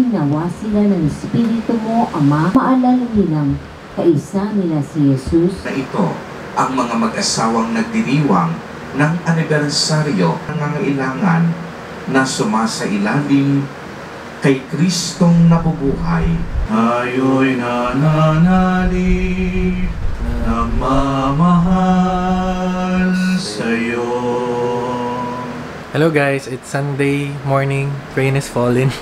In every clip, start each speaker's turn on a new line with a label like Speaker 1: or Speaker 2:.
Speaker 1: Gabayan nawa sila ng Espiritu mo, Ama. Maalala nilang kaisa nila si Jesus.
Speaker 2: Na ito ang mga mag-asawang nagdiriwang ng anibersaryo ng nangangailangan na sumasailalim kay Kristong nabubuhay. Tayo'y nananalig, nagmamahal sa'yo.
Speaker 3: Hello guys, it's Sunday morning, rain is falling.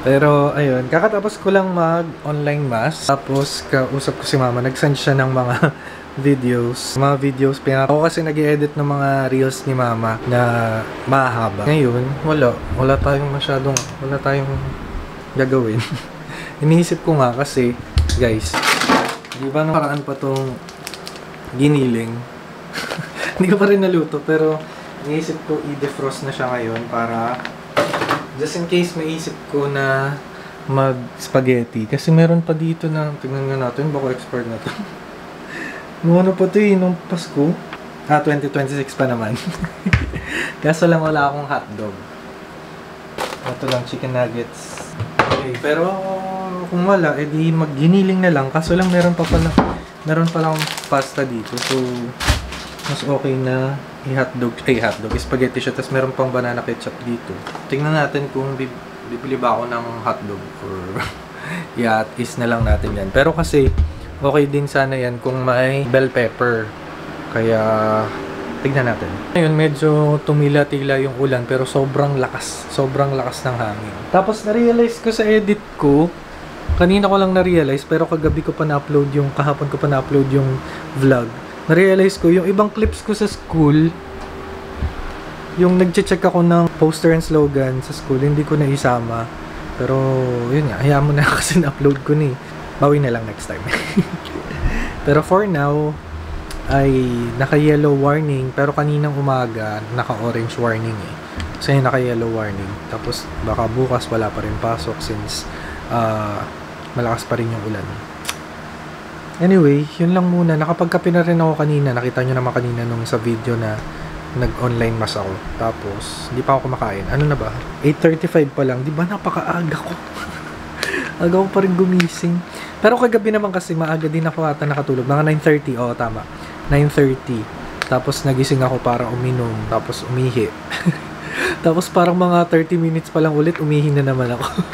Speaker 3: Pero ayun, kakatapos ko lang mag-online mass. Tapos kausap ko si mama, nag-send siya ng mga videos. Ako kasi nag-edit ng mga reels ni mama na mahaba. Ngayon, wala tayong gagawin. Iniisip ko nga kasi, guys, di ba nakaraan pa tong giniling? Hindi ko pa rin naluto, pero iniisip ko i-defrost na siya ngayon para just in case maisip ko na mag-spaghetti. Kasi meron pa dito na, tingnan nga natin, baka expired na to. Nung ano pa ito nung Pasko. 2026 pa naman. Kaso lang wala akong hotdog. Ito lang, chicken nuggets. Okay, pero kung wala, edi mag-giniling na lang. Kaso lang meron pa lang pasta dito. So, mas okay na hotdog, spaghetti siya. Tapos meron pang banana ketchup dito. Tingnan natin kung bibili ba ako ng hotdog or is na lang natin yan. Pero kasi, okay din sana yan kung may bell pepper. Kaya, tignan natin. Ngayon, medyo tumila-tila yung ulan pero sobrang lakas ng hangin. Tapos, na-realize ko sa edit ko, kanina ko lang na-realize pero kahapon ko pa na-upload yung vlog. Na-realize ko, yung ibang clips ko sa school, yung nag-check ako ng poster and slogan sa school, hindi ko na isama. Pero, yun nga, hayaan mo na kasi na-upload ko ni. Bawi na lang next time. Pero for now, ay naka-yellow warning. Pero kaninang umaga, naka-orange warning eh. Kasi naka-yellow warning. Tapos, baka bukas wala pa rin pasok since malakas pa rin yung ulan. Anyway, yun lang muna. Nakapagkape na rin ako kanina. Nakita nyo naman kanina nung sa video na nag-online mass ako. Tapos, hindi pa ako kumakain. Ano na ba? 8:35 pa lang. Di ba napakaaga ko? Aga ko pa rin gumising. Pero kagabi naman kasi maaga din ako ata nakatulog. Mga 9:30. Oo, tama. 9:30. Tapos nagising ako para uminom. Tapos umihi. Tapos parang mga 30 minutes pa lang ulit, umihi na naman ako.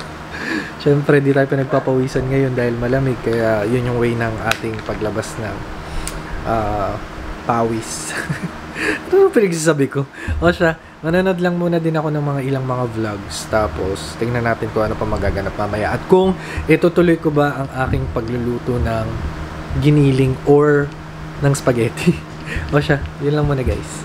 Speaker 3: Siyempre, di tayo pa nagpapawisan ngayon dahil malamig. Kaya yun yung way ng ating paglabas ng pawis. Ano pinagsasabi ko? O siya, manonood lang muna din ako ng mga ilang mga vlogs. Tapos, tingnan natin kung ano pa magaganap mamaya. At kung itutuloy ko ba ang aking pagluluto ng giniling or ng spaghetti. O siya, yun lang muna guys.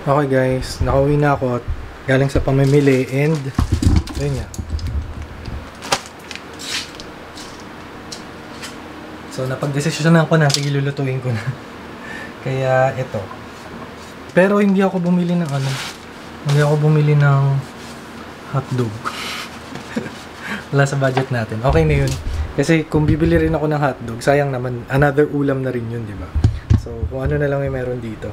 Speaker 3: Okay guys, nakauwi na ako at galing sa pamimili and ayun nga. So napag-desisyonan ko na, sige lulutuin ko na. Kaya ito. Pero hindi ako bumili ng hotdog. Wala sa budget natin. Okay na yun. Kasi kung bibili rin ako ng hotdog, sayang naman, another ulam na rin yun, di ba? So kung ano na lang yung meron dito.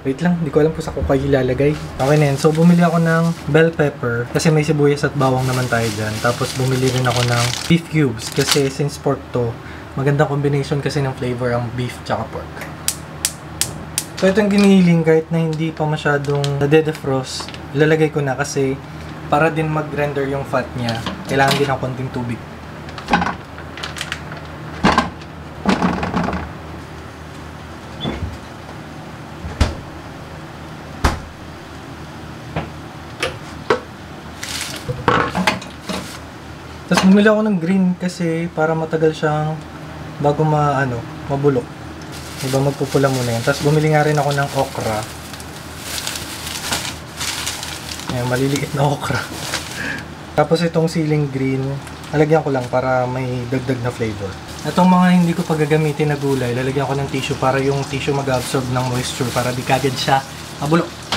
Speaker 3: Wait lang, hindi ko alam kung sa ko kayo ilalagay. Okay na yan. So, bumili ako ng bell pepper kasi may sibuyas at bawang naman tayo dyan. Tapos, bumili rin ako ng beef cubes kasi since pork to, magandang combination kasi ng flavor ang beef tsaka pork. So, itong giniling kahit na hindi pa masyadong nade-defrost, ilalagay ko na kasi para din mag-render yung fat niya, kailangan din ng konting tubig. Tapos bumili ako ng green kasi para matagal siyang bago mabulok. Diba, magpupula muna yan. Tapos bumili nga rin ako ng okra. Ayan, maliliit na okra. Tapos itong ceiling green, lalagyan ko lang para may dagdag na flavor. Itong mga hindi ko pagagamitin na gulay, lalagyan ko ng tissue para yung tissue mag-absorb ng moisture para di kagad siya mabulok.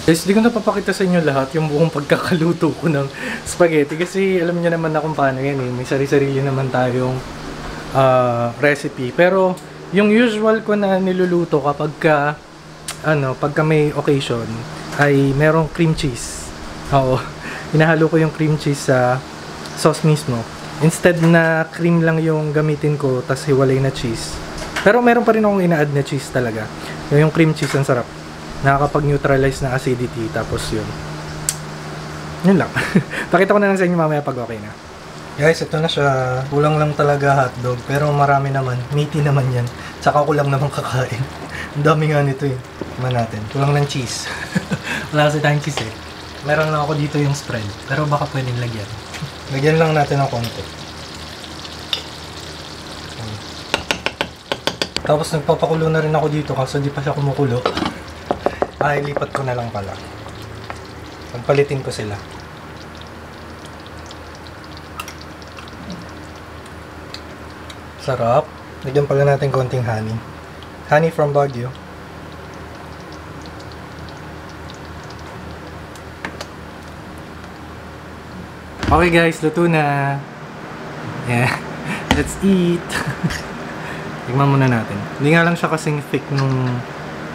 Speaker 3: Guys, di ko napapakita sa inyo lahat yung buong pagkakaluto ko ng spaghetti kasi alam niyo naman na kung paano yan eh. May sarili-sarili naman tayong recipe. Pero yung usual ko na niluluto pagka may occasion ay merong cream cheese. Oo, hinahalo ko yung cream cheese sa sauce mismo. Instead na cream lang yung gamitin ko tas hiwalay na cheese. Pero meron pa rin akong ina-add na cheese talaga. Yung cream cheese ang sarap. Nakakapag-neutralize ng acidity, tapos yun lang. Pakita ko na lang sa inyo mamaya pag okay na. Guys, ito na siya. Kulang lang talaga hotdog, pero marami naman, meaty naman yan. Tsaka ko lang naman kakain. Ang dami nga nito eh. Tignan natin, kulang ng cheese. Wala kasi tayong cheese eh. Meron lang ako dito yung spread, pero baka pwedeng lagyan. Lagyan lang natin ng konti. Tapos nagpapakulo na rin ako dito kasi di pa siya kumukulo. Ay, lipat ko na lang pala. Pagpalitin ko sila. Sarap. Lagyan pala natin konting honey. Honey from Baguio. Okay guys, luto na. Yeah. Let's eat. Tignan muna natin. Hindi nga lang siya kasing thick nung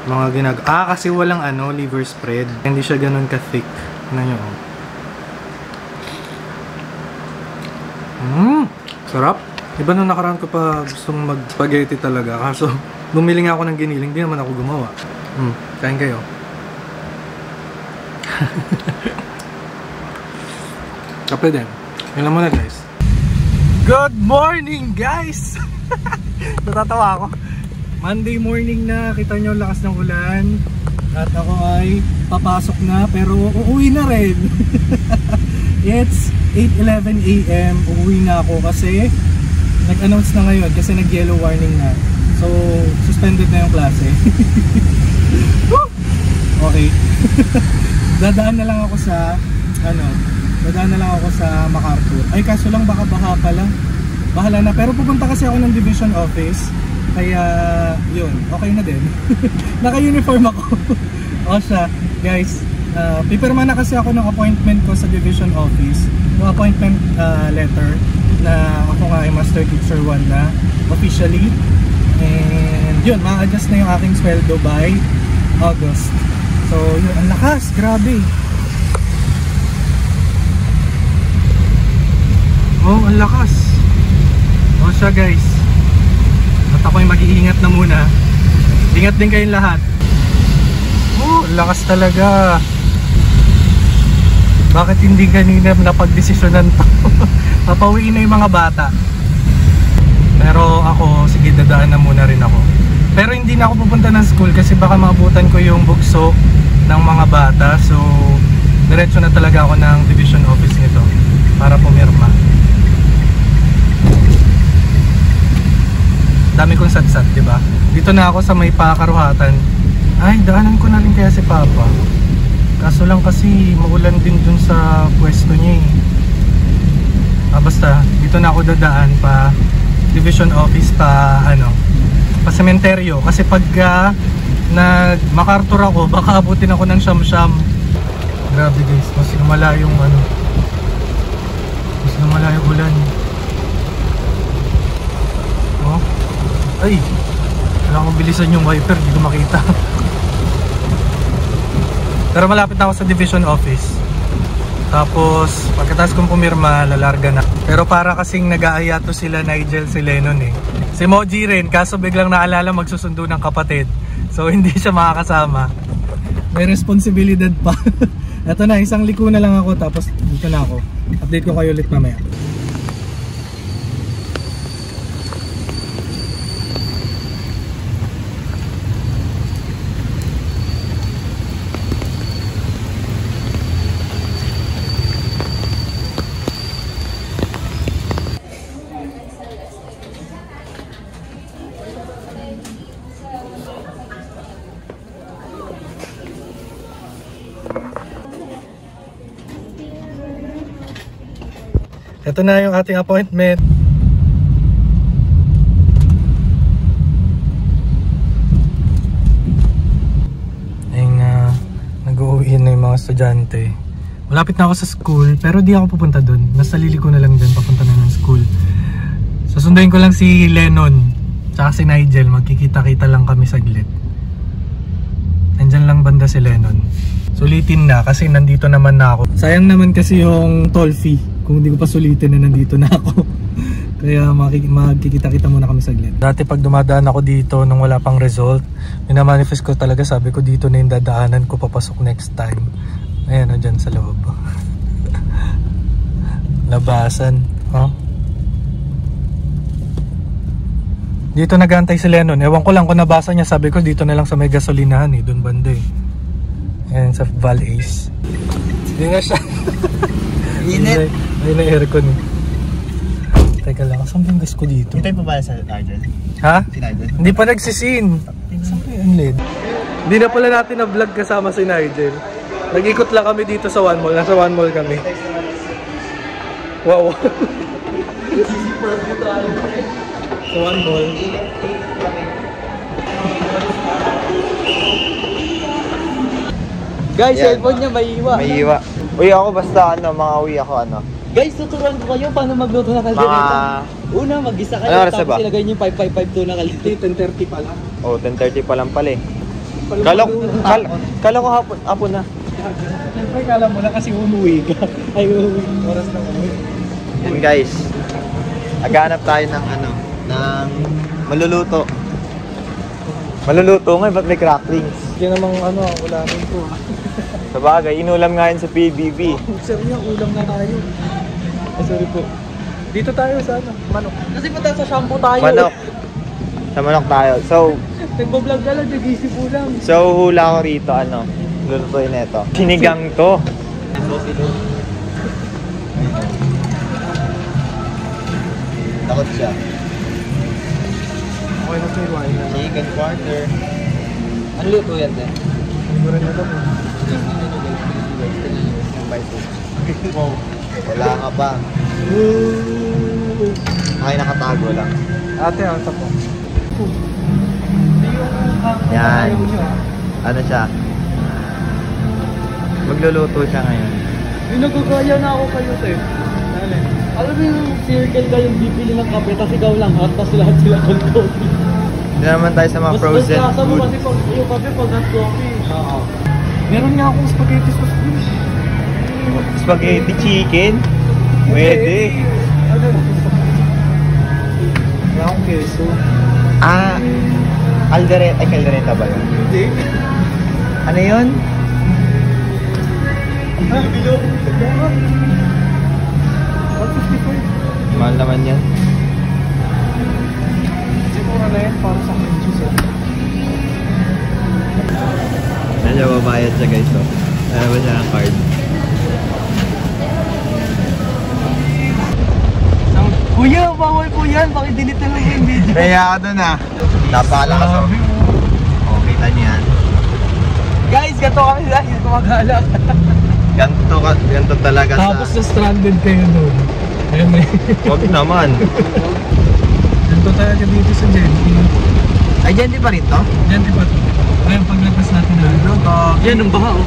Speaker 3: mga kasi walang liver spread. Hindi siya ganun ka-thick. Tignan nyo. Sarap. Iba nung nakaraan ko pa gustong mag-spaghetti talaga. Kaso, bumili nga ako ng giniling. Hindi naman ako gumawa. Kain kayo. Kape din. Yun lang muna guys. Good morning guys! Natatawa ako. Monday morning na, kita nyo ang lakas ng ulan. At ako ay papasok na, pero uuwi na rin. It's 8:11 AM, uuwi na ako kasi nag-announce na ngayon kasi nag-yellow warning na. So, suspended na yung klase. Okay. Dadaan na lang ako sa MacArthur. Ay, kaso lang baka baha pala. Bahala na, pero pupunta kasi ako ng division office. Kaya, yun, okay na din. Naka-uniform ako. O siya, guys, pipirma na kasi ako ng appointment ko sa division office. Yung appointment letter na ako nga ay Master Teacher 1 na officially. And yun, ma-adjust na yung aking sweldo by August. So, yun, ang lakas, grabe. Oh, ang lakas. O siya guys. At ako'y mag-iingat na muna. Ingat din kayong lahat. Oh, lakas talaga. Bakit hindi kanina napagdesisyonan to? Papawiin na yung mga bata. Pero ako, sige, dadaan na muna rin ako. Pero hindi na ako pupunta ng school kasi baka maabutan ko yung bugso ng mga bata. So, diretso na talaga ako ng division office nito para pumirma. Dami kong satsat, diba? Dito na ako sa may pakaruhatan. Ay, daanan ko na rin kaya si Papa. Kaso lang kasi maulan din dun sa pwesto niya eh. Basta, dito na ako dadaan pa division office pa pa-sementeryo. Kasi pag nag-MacArthur ako, baka abutin ako ng siyam-siyam. Grabe guys, mas lumala yung ano. Mas lumala yung ulan. Oh. Ay! Kailangan ko bilisan yung wiper, hindi ko makita. Pero malapit na ako sa division office. Tapos, pagkatapos kong pumirma, lalarga na. Pero para kasing nag-aaya to sila Nigel, si Lennon eh. Si Moji rin, kaso biglang naalala magsusundo ng kapatid. So, hindi siya makakasama. May responsibilidad pa. Eto na, isang liko na lang ako, tapos dito na ako. Update ko kayo ulit mamaya. Ito na yung ating appointment. Ayun na, nag-uwi na yung mga estudyante. Malapit na ako sa school, pero di ako pupunta dun. Nasa liliko na lang din, papunta na ng school. Susunduin ko lang si Lennon, tsaka si Nigel. Magkikita-kita lang kami saglit. Nandyan lang banda si Lennon. Sulitin na kasi nandito naman na ako. Sayang naman kasi yung toll fee. Kung hindi ko pa sulitin na nandito na ako. Kaya magkikita-kita muna kami saglit. Dati pag dumadaan ako dito nung wala pang result, minamanifest ko talaga, sabi ko dito na yung dadaanan ko papasok next time. Ayan o, dyan sa loob. Labasan. Oh. Dito nagantay si Lennon. Ewan ko lang kung nabasa niya, sabi ko dito na lang sa may gasolinahan eh, doon banda eh. Ayan sa Val Ace. Hindi na siya.
Speaker 4: Init.
Speaker 3: Ayun na aircon eh. Teka lang, saan yung gas ko dito?
Speaker 4: Hintay pa ba sa Nigel?
Speaker 3: Ha?
Speaker 4: Si Nigel?
Speaker 3: Hindi pa nagsisin. Saan pa yung LED? Hindi na pala natin na vlog kasama si Nigel. Nag-ikot lang kami dito sa One Mall. Nasa One Mall kami. Wow. Sa One Mall.
Speaker 4: Guys, cellphone niya may iwa. May iwa. Uy, ako basta mga uwi ako
Speaker 5: Guys, tuturuan ko kayo paano magluto ng kaldereta. Una, mag-isa kayo,
Speaker 4: Ano oras
Speaker 5: tapos
Speaker 4: ba?
Speaker 5: ilagay niyo yung 5552 na kaldereta.
Speaker 3: 10:30 pa lang.
Speaker 4: Oh, 10:30 pa lang pala eh. Kala ko hapon na.
Speaker 3: Siyempre kala mo na kasi umuwi ka. Ay, umuwi. Oras na umuwi.
Speaker 4: Yan guys. Aghanap tayo ng ng maluluto. Maluluto nga, ba't may cracklings?
Speaker 3: Hindi namang ulamin ko.
Speaker 4: Sabagay, inulam nga yun sa PBB.
Speaker 3: Sir niya, ulam na tayo. Sorry po. Dito tayo sa manok.
Speaker 5: Kasi punta sa shampoo tayo.
Speaker 4: Manok. Sa manok tayo. So,
Speaker 5: Nagbablog ka lang, nag-isip po lang.
Speaker 4: so hula ko rito, lulutuin na ito. Sinigang to. Takot siya.
Speaker 3: Okay na sa'yo, wine na.
Speaker 4: Chicken quarter.
Speaker 5: Ano luto yan din?
Speaker 3: Hindi rin na kami.
Speaker 4: Wow. Wala ka pa. Ay, nakatago lang.
Speaker 3: Ate, ang tapo.
Speaker 4: Yan. Ano siya? Magluluto siya ngayon.
Speaker 5: Yung nagkakaya na ako kayo, sir. Alam mo yung circle ka yung bibili ng kape, tapos ikaw lang hot, tapos lahat sila cold coffee.
Speaker 4: Hindi naman tayo sa mga frozen
Speaker 5: Mas kasa mo
Speaker 4: food.
Speaker 5: kasi pag yung kape pag hot coffee.
Speaker 3: Oo. Meron nga akong spaghetti sauce dun.
Speaker 4: Spaghetti chicken? Pwede.
Speaker 3: Ano? Wala akong keso.
Speaker 4: Caldereta. Ay, caldereta ba yun?
Speaker 3: Hindi.
Speaker 4: Ano yun?
Speaker 3: Bilo. 155.
Speaker 4: Mahal naman yan.
Speaker 3: Siguro na yan para sa cream cheese.
Speaker 4: Medyo babayad siya guys. So. Ano ba siya ng card?
Speaker 5: Kuya, bawal po yan. Pakidelete na lang yung video.
Speaker 4: Kaya ka dun Napakalakas oh. Oh, kita niyo yan.
Speaker 5: Guys, ganito kami dahil gumagala.
Speaker 4: Ganto talaga
Speaker 3: Tapos na-stranded kayo doon. Ayun eh.
Speaker 4: Wag naman.
Speaker 3: Ganito talaga dito sa Genki.
Speaker 4: Ay, dyan di pa rin to?
Speaker 3: Yan, di ba? Ayun, paglabas natin na.
Speaker 5: Yan, ang baha oh.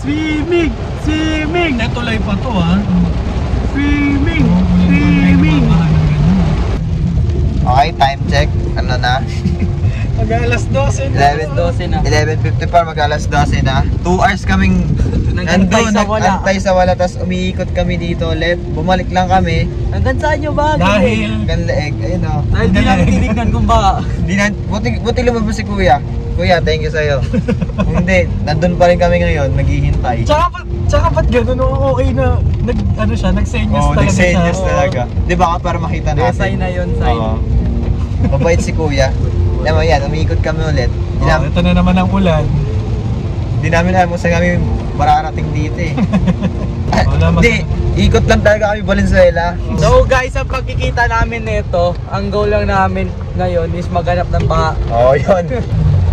Speaker 5: Swimming! Swimming!
Speaker 3: Natuloy pa to, ha?
Speaker 5: Swimming! Swimming!
Speaker 4: Okay, time check. Ano na?
Speaker 3: Mag-alas 12 na.
Speaker 5: 12 na.
Speaker 4: 11:54, mag-alas 12 na. 2 hours kaming
Speaker 5: Nagantay sa wala.
Speaker 4: nagantay sa wala, tapos umiikot kami dito ulit. Bumalik lang kami.
Speaker 5: Hanggang saan nyo ba?
Speaker 3: Dahil,
Speaker 4: Hanggang leeg, ayun o.
Speaker 5: Dahil di namin tinignan kung baka.
Speaker 4: Buti lumabas si Kuya. Kuya, thank you sa'yo. Hindi, nandun pa rin kami ngayon, naghihintay.
Speaker 3: tsaka ba't gano'n? Okay na, nagsenyas
Speaker 4: Oo,
Speaker 3: talaga
Speaker 4: nagsenyas
Speaker 3: siya.
Speaker 4: talaga. Di ba para makita natin?
Speaker 5: Sign na yun, sign.
Speaker 4: Oo. Mabait si Kuya. Alam mo yan, umiikot kami ulit.
Speaker 3: Ito na naman ang ulan.
Speaker 4: Di namin alam kung saan kami mararating dito eh.
Speaker 3: Wala
Speaker 4: Hindi, ikot lang talaga kami Valenzuela.
Speaker 5: So guys, ang pagkikita namin nito, ang goal lang namin ngayon is maghanap ng baha.
Speaker 4: Oo, yun.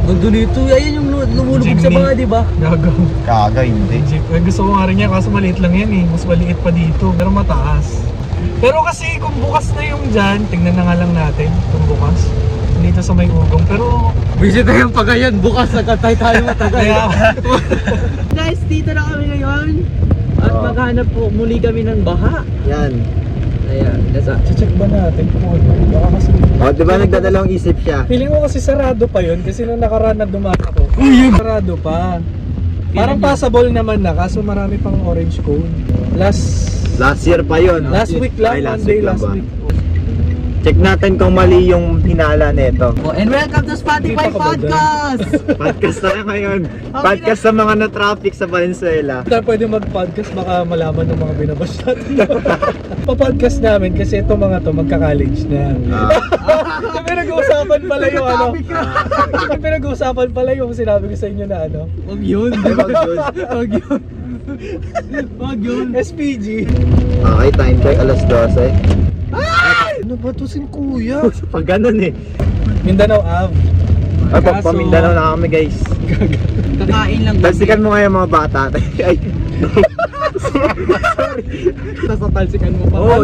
Speaker 5: Gundo nito, ayan yung lumulubog sa baha, di ba?
Speaker 3: Gago.
Speaker 4: Kaga, hindi.
Speaker 3: Gusto ko nga rin yan, kaso maliit lang yan eh. Mas maliit pa dito, pero mataas. Pero kasi kung bukas na yung dyan, tingnan na nga lang natin kung bukas. Dito sa may ugong, pero...
Speaker 5: Visit na yung pagayan, bukas nagkatay tayo matagal.
Speaker 3: Kaya...
Speaker 5: Guys, dito na kami ngayon. At maghanap po muli kami ng baha.
Speaker 4: Yan.
Speaker 5: Ayan,
Speaker 3: Check ba natin kung ano? Baka kasi...
Speaker 4: O, di ba nagdadalawang isip siya?
Speaker 3: Feeling ko kasi sarado pa yun, kasi nung nakaraan na dumaan ako. Sarado pa. Parang passable naman na, kaso marami pang orange cone.
Speaker 4: Last year pa yun.
Speaker 3: Last week lang,
Speaker 4: Ay,
Speaker 3: Monday
Speaker 4: lang
Speaker 3: last
Speaker 4: ba?
Speaker 3: week.
Speaker 4: Check natin kung mali yung hinala nito.
Speaker 5: Oh, and welcome to Spotify
Speaker 3: Kita ka ba
Speaker 5: Podcast!
Speaker 4: Podcast na ngayon. Podcast sa mga na-traffic sa Valenzuela.
Speaker 3: Hindi pwede mag-podcast, baka malaman ng mga binabash natin. Pa-podcast namin kasi itong mga to magka-college na. Yung pinag-uusapan pala yung ano. Yung pinag-uusapan pala yung sinabi ko sa inyo na ano.
Speaker 5: Huwag yun. Huwag yun. Huwag yun.
Speaker 3: SPG.
Speaker 4: Okay, time check, alas 12.
Speaker 3: Ano ba to sin kuya?
Speaker 4: Pag ganun eh.
Speaker 3: Mindanao Ave.
Speaker 4: Ay, pamindanao na kami guys.
Speaker 5: Kakain lang.
Speaker 4: Talsikan mo ngayon mga bata. Ay.
Speaker 5: Tasatalsikan mo pa.
Speaker 3: Oh,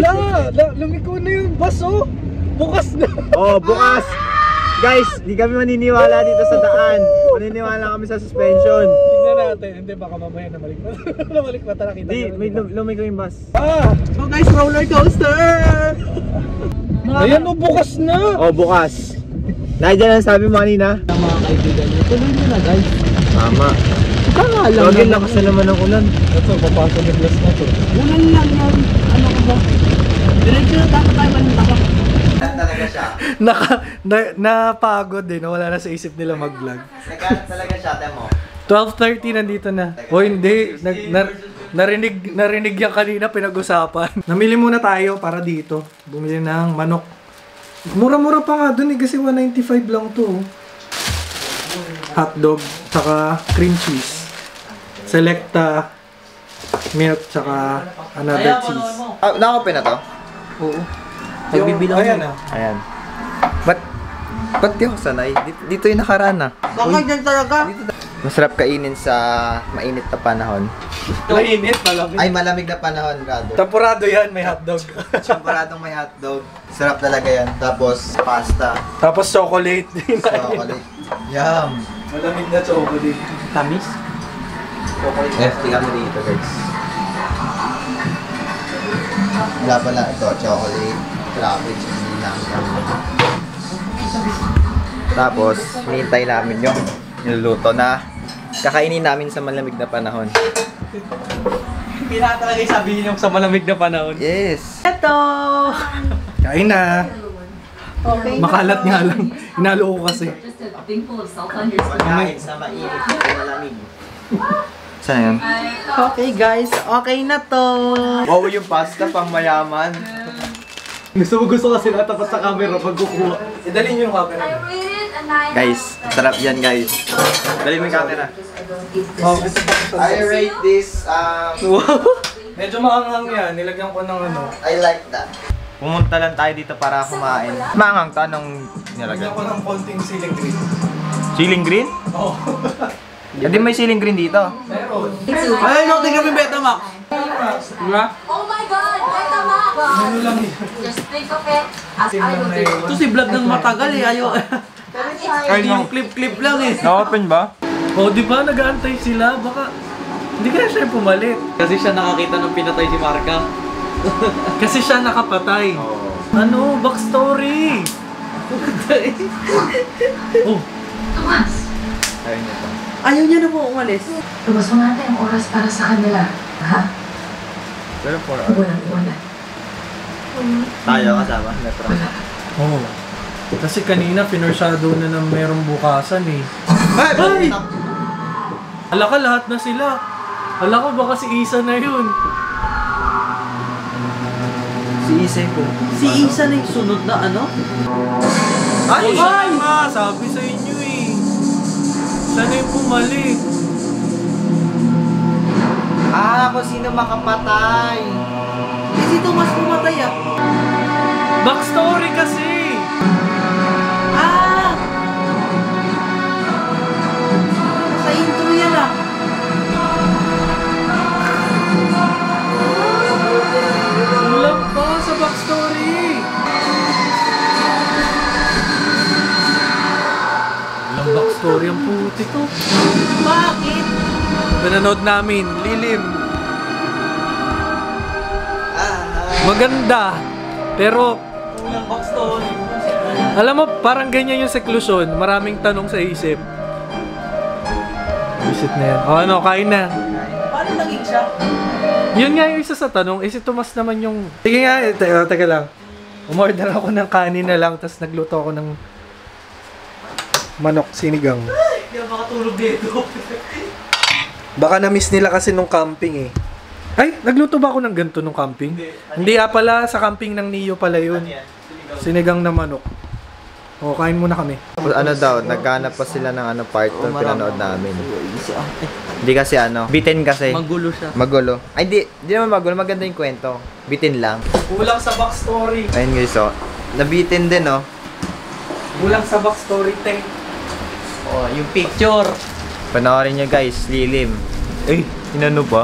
Speaker 3: lumiko na yung baso. Bukas na.
Speaker 4: Oh, bukas. Guys, di kami maniniwala dito sa daan. Maniniwala kami sa suspension.
Speaker 3: Tingnan natin. Hindi, baka mamaya namalik na. Namalik na tara kita.
Speaker 4: Di, may lumiko yung bus.
Speaker 5: So guys, roller coaster!
Speaker 3: Ayan o, bukas na.
Speaker 4: Oh, bukas. Nandiyan ang sabi mo kanina.
Speaker 5: Mga kaibigan nyo, tuloy nyo na guys.
Speaker 4: Tama.
Speaker 5: Tama lang.
Speaker 4: Login lakas na naman ng ulan.
Speaker 3: Ito, papasok yung glass na to.
Speaker 5: Ulan lang yan. Ano ka ba? Diretso na dapat tayo manitaka.
Speaker 4: Talaga siya.
Speaker 3: Napagod eh, wala na sa isip nila mag-vlog.
Speaker 4: Nagkalat talaga siya, demo.
Speaker 3: 12:30 nandito na. O hindi, narinig yan kanina pinag-usapan. Namili muna tayo para dito. Bumili ng manok. Mura-mura pa nga dun eh, kasi 195 lang to. Hotdog, tsaka cream cheese. Selecta, milk, tsaka another cheese.
Speaker 4: Ah, nakape na to?
Speaker 3: Oo.
Speaker 5: Nagbibilang
Speaker 3: ayan
Speaker 5: mo.
Speaker 3: ah.
Speaker 4: Ayan. Ba't di ako sanay? Dito yung nakaraan ah.
Speaker 5: Bakit yan talaga?
Speaker 4: Masarap kainin sa mainit na panahon.
Speaker 3: Mainit, malamig.
Speaker 4: Ay, malamig na panahon, Rado.
Speaker 3: Tempurado yan, may hotdog.
Speaker 4: Champoradong may hotdog. Sarap talaga yan. Tapos, pasta.
Speaker 3: Tapos chocolate.
Speaker 4: Chocolate. Yum.
Speaker 3: Malamig na chocolate.
Speaker 5: Tamis?
Speaker 3: Chocolate.
Speaker 4: Tingnan mo dito, guys. Wala pala ito, chocolate. Chocolate. Tapos, hinihintay namin yung niluluto na kakainin namin sa malamig na panahon.
Speaker 5: Kailangan talaga sabihin yung sa malamig na panahon.
Speaker 4: Yes!
Speaker 5: Ito!
Speaker 3: Kain na.
Speaker 1: Okay.
Speaker 3: Makalat nga lang. Inalo ko kasi.
Speaker 1: Just a thing full of self-understanding.
Speaker 4: Pagkain sa mainit at malamig. Saan yan?
Speaker 5: Okay guys, okay na to!
Speaker 4: Wow, yung pasta pang mayaman.
Speaker 3: Gusto kasi natapat sa camera pag kukuha. Idalhin nyo yung camera.
Speaker 4: Guys, sarap yan guys. Dali mo yung camera.
Speaker 3: Oh, ito pa.
Speaker 4: I rate this,
Speaker 3: Medyo maanghang yan. Nilagyan ko ng ano.
Speaker 4: I like that. Pumunta lang tayo dito para kumain. Maanghang to, anong nilagyan?
Speaker 3: Nilagyan ko ng konting ceiling green.
Speaker 4: Ceiling green?
Speaker 3: Oo.
Speaker 4: Hindi may ceiling green dito.
Speaker 3: Meron.
Speaker 5: Ay, no, tingnan mo yung Betamax! Diba?
Speaker 6: Oh my God! Betamax!
Speaker 3: Ano lang yun?
Speaker 6: Just think of it as I will do.
Speaker 5: Ito si vlog ng matagal eh, ayaw.
Speaker 3: Hindi yung clip-clip lang eh.
Speaker 4: Na-open ba?
Speaker 3: O, di ba? Nag-aantay sila. Baka, hindi kaya siya yung pumalit.
Speaker 5: Kasi siya nakakita nung pinatay si Marka.
Speaker 3: Kasi siya nakapatay. Ano? Backstory! Oh,
Speaker 6: Tomas,
Speaker 4: Ayun niya to.
Speaker 5: Ayaw niya na po umalis.
Speaker 6: lumas mo natin ang oras para sa kanila. Ha?
Speaker 4: Pero for
Speaker 6: Walang iwanan.
Speaker 4: tayo kasama. Metro.
Speaker 3: oh. Kasi kanina, pinorsyado na ng merong bukasan eh.
Speaker 4: Ay!
Speaker 3: Ala ka, lahat na sila. Ala ko, baka si Isa na yun.
Speaker 4: Si Isay po.
Speaker 5: Si Isa na yung sunod na ano?
Speaker 3: Ay! Ay! Sabi sa inyo eh. Sana yung pumalit.
Speaker 4: Kung sino makapatay.
Speaker 5: Si Tomas pumatay ah.
Speaker 3: Backstory kasi!
Speaker 5: Sa intro yan ah.
Speaker 3: Kulang pa sa backstory! Walang backstory ang puti to.
Speaker 5: Bakit?
Speaker 3: Pinanood namin, lilim. Maganda. Pero,
Speaker 5: Kulang backstory.
Speaker 3: alam mo, parang ganyan yung seklusyon. Maraming tanong sa isip. Visit na yan. O ano, kain na.
Speaker 5: Paano naging siya?
Speaker 3: Yun nga yung isa sa tanong. Si Tomas naman yung... Sige nga, teka lang. Umorder ako ng kanin na lang, tapos nagluto ako ng manok sinigang.
Speaker 5: Hindi ako makatulog dito.
Speaker 3: Baka na-miss nila kasi nung camping eh. Ay, nagluto ba ako ng ganito nung camping? Hindi pala, sa camping ng Neo pala yun. Sinigang na manok. O, kain muna kami.
Speaker 4: Ano daw, naghanap pa sila ng ano part 2 pinanood namin. Hindi kasi ano, bitin kasi.
Speaker 5: Magulo siya.
Speaker 4: Magulo. Ay, di naman magulo, maganda yung kwento. Bitin lang.
Speaker 3: Kulang sa backstory.
Speaker 4: Ayun guys, oh. Nabitin din, oh.
Speaker 3: Kulang sa backstory, te.
Speaker 5: Oh, yung picture.
Speaker 4: Panoorin nyo guys, lilim. Eh, inano ba?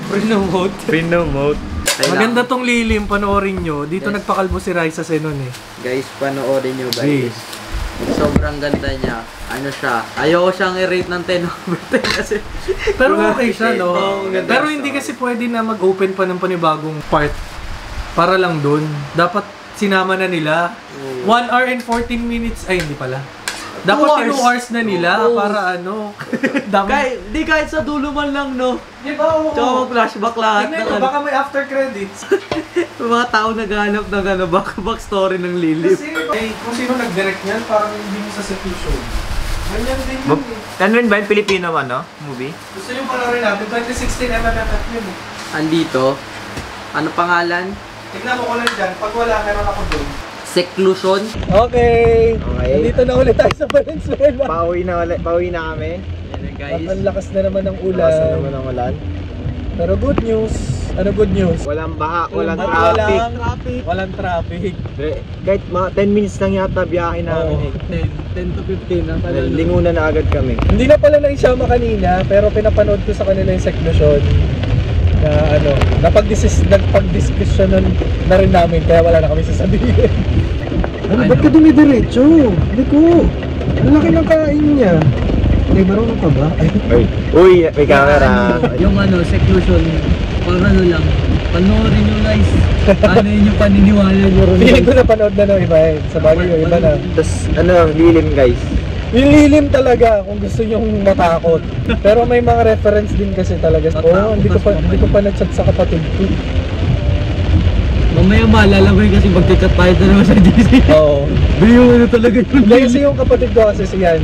Speaker 5: Pre-note.
Speaker 4: Pre-note.
Speaker 3: Maganda tong lilim, panoorin nyo. Dito nagpakalbo si Raisa Senon eh.
Speaker 5: Guys, panoorin nyo
Speaker 3: Hey.
Speaker 5: guys. Sobrang ganda niya. Ano siya? Ayoko siyang i-rate ng 10 over 10 kasi...
Speaker 3: Pero okay siya, no?
Speaker 5: Oo, ganda.
Speaker 3: Pero hindi kasi pwede na mag-open pa ng panibagong part para lang dun. Dapat sinama na nila. 1 hour and 14 minutes. Ay, hindi pala. Dapat 2 hours na nila para ano.
Speaker 5: Kahit sa dulo man lang, no?
Speaker 3: Di ba? Oo.
Speaker 5: Tsaka flashback lahat.
Speaker 3: Tingnan mo, baka may after credits.
Speaker 5: Yung mga tao naghahanap ng ano, backstory ng Lilip.
Speaker 3: Kasi kung sino nag-direct niyan, parang hindi mo sa section. Ganyan din yun eh.
Speaker 4: Ano rin ba yung Filipino ano? Movie?
Speaker 3: Gusto yung panoorin natin, 2016 MMFF yun eh.
Speaker 5: Andito, ano pangalan?
Speaker 3: Tignan mo ko lang dyan, pag wala, meron ako doon.
Speaker 5: Seclusion.
Speaker 3: Okay.
Speaker 4: Okay.
Speaker 3: Nandito na ulit tayo sa Valenzuela.
Speaker 4: Pauwi na kami.
Speaker 5: Yan guys.
Speaker 3: Ang lakas na naman ng ulan.
Speaker 4: Lakas na naman ang ulan.
Speaker 3: Pero good news. Ano good news?
Speaker 4: Walang baha, walang
Speaker 3: At
Speaker 4: traffic.
Speaker 3: Walang traffic.
Speaker 4: Kahit mga 10 minutes lang yata biyahe namin.
Speaker 5: 10 to 15 ang
Speaker 4: Lingunan na agad kami.
Speaker 3: Hindi na pala naisama kanina, pero pinapanood ko sa kanila yung seclusion na ano, napag-discussion na rin namin, kaya wala na kami sasabihin. Ano, ba't ka dumidiretso? Hindi ko. Ang laki ng kain niya. Ay, marunong ka ba? Ay.
Speaker 4: Uy, may camera.
Speaker 5: Yung ano, seclusion, pang ano lang, panoorin nyo guys. Ano yun yung paniniwala nyo rin.
Speaker 3: Feeling ko napanood na ng iba eh. Sa bagay yung iba na.
Speaker 4: Tapos ano, lilim guys.
Speaker 3: Yung lilim talaga kung gusto nyong matakot. Pero may mga reference din kasi talaga. Oo, hindi ko pa na-chat sa kapatid ko.
Speaker 5: Mamaya maalala mo yun kasi magka-chat tayo na naman sa GC.
Speaker 3: Oo.
Speaker 5: Yung ano talaga yun.
Speaker 3: Hindi kasi yung kapatid ko kasi si Yan.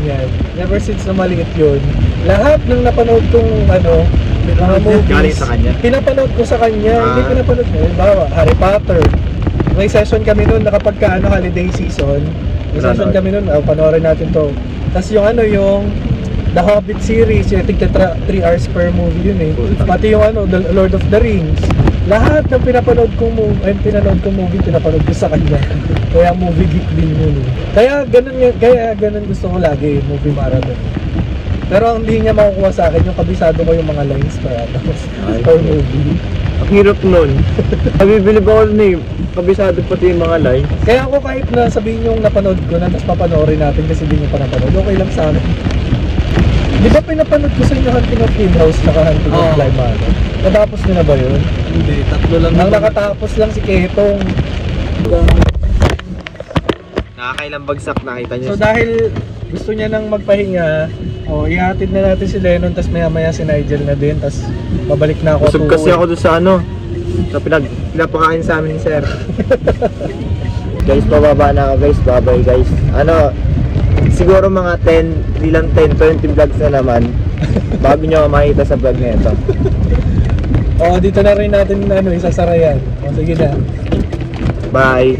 Speaker 3: Ever since na maliit yun, lahat ng napanood kong ano, mga movies,
Speaker 4: Galing sa kanya?
Speaker 3: pinapanood ko sa kanya. Hindi
Speaker 4: Ah.
Speaker 3: pinapanood ko. Halimbawa, Harry Potter. May session kami noon na kapag ka, ano, holiday season. May session kami noon, panoorin natin to. Tapos yung ano, yung The Hobbit series, yung tigta 3 hours per movie yun eh. Pati yung ano, The Lord of the Rings. Lahat ng pinapanood kong movie, pinapanood ko sa kanya. Kaya movie geek din yun eh. Kaya ganun gusto ko lagi, movie marathon. Pero ang hindi niya makukuha sa akin, yung kabisado ko yung mga lines per movie.
Speaker 4: Ang hirap nun. Nabibilib ako nun eh. Kabisado pati yung mga line.
Speaker 3: Kaya ako kahit na sabihin yung napanood ko na, tapos papanoorin natin kasi di nyo pa napanood, okay lang sa akin. Di ba pinapanood ko sa inyo Hunting of Hill House tsaka Hunting of Bly Manor? Natapos nyo na ba yun?
Speaker 5: Hindi, tatlo lang.
Speaker 3: Ang nakatapos lang si Ketong.
Speaker 4: Nakakailang bagsak nakita niyo.
Speaker 3: So dahil gusto niya nang magpahinga, ihatid na natin si Lennon, tapos maya maya si Nigel na din, tapos babalik na ako.
Speaker 4: Busog kasi ako doon sa ano, sa pinapakain sa amin ni Sir. Guys, pababa na ako guys, bye guys. Ano, siguro mga 10, di lang 10, 20 vlogs na naman bago nyo makita sa vlog na ito.
Speaker 3: Dito na rin natin isasara yan. Sige na.
Speaker 4: Bye.